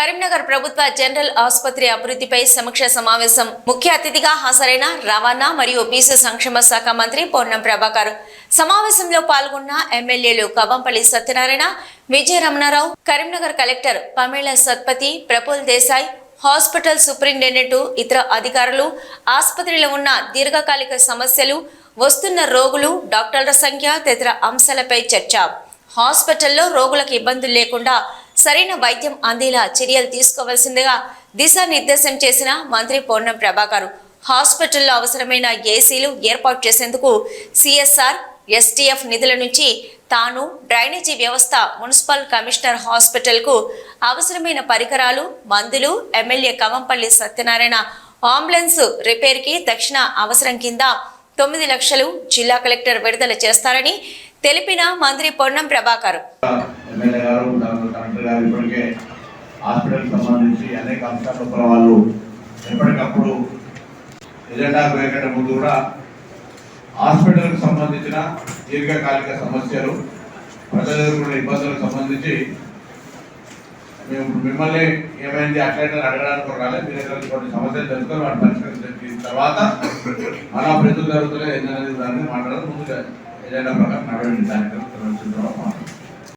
కరీంనగర్ ప్రభుత్వ జనరల్ ఆసుపత్రి అభివృద్ధిపై సమీక్ష సమావేశం ముఖ్య అతిథిగా హాజరైన రవాణా మరియు బీసీ సంక్షేమ శాఖ మంత్రి పొన్నం ప్రభాకర్. సమావేశంలో పాల్గొన్న ఎమ్మెల్యేలు Kavampalli Satyanarayana, Vijaya Ramanarao, Karimnagar collector Pamela Satpathy, Praful Desai, hospital superintendent, ఇతర అధికారులు ఆసుపత్రిలో ఉన్న దీర్ఘకాలిక సమస్యలు, వస్తున్న రోగులు, డాక్టర్ల సంఖ్య తదితర అంశాలపై చర్చ. హాస్పిటల్లో రోగులకు ఇబ్బందులు లేకుండా సరైన వైద్యం అందేలా చర్యలు తీసుకోవాల్సిందిగా దిశానిర్దేశం చేసిన మంత్రి పొన్నం ప్రభాకర్. హాస్పిటల్లో అవసరమైన ఏసీలు ఏర్పాటు చేసేందుకు సిఎస్ఆర్, ఎస్టీఎఫ్ నిధుల నుంచి తాను డ్రైనేజీ వ్యవస్థ, మున్సిపల్ కమిషనర్ హాస్పిటల్కు అవసరమైన పరికరాలు, మందులు, ఎమ్మెల్యే కవంపల్లి సత్యనారాయణ అంబులెన్స్ రిపేర్కి తక్షణ అవసరం కింద 9 లక్షలు జిల్లా కలెక్టర్ విడుదల చేస్తారని తెలిపిన మంత్రి పొన్నం ప్రభాకర్. హాస్పిటల్ సంబంధించి అనేక అంశాల వాళ్ళు ఎప్పటికప్పుడు ఎజెండాకు వేయకుండా ముందు కూడా హాస్పిటల్కి సంబంధించిన దీర్ఘకాలిక సమస్యలు, ప్రజలు ఎదుర్కొనే ఇబ్బందులకు సంబంధించి మేము మిమ్మల్ని ఏమైంది అట్లయితే అడగడానికి రాలేదు. మీ దగ్గర కొన్ని సమస్యలు తెలుసుకొని వాటి పరిష్కరించిన తర్వాత మన అభివృద్ధి జరుగుతుంది ఏంటనేది దాన్ని మాట్లాడడం ముందుగా ఎజెండా ప్రకారం నడవండి. దానికి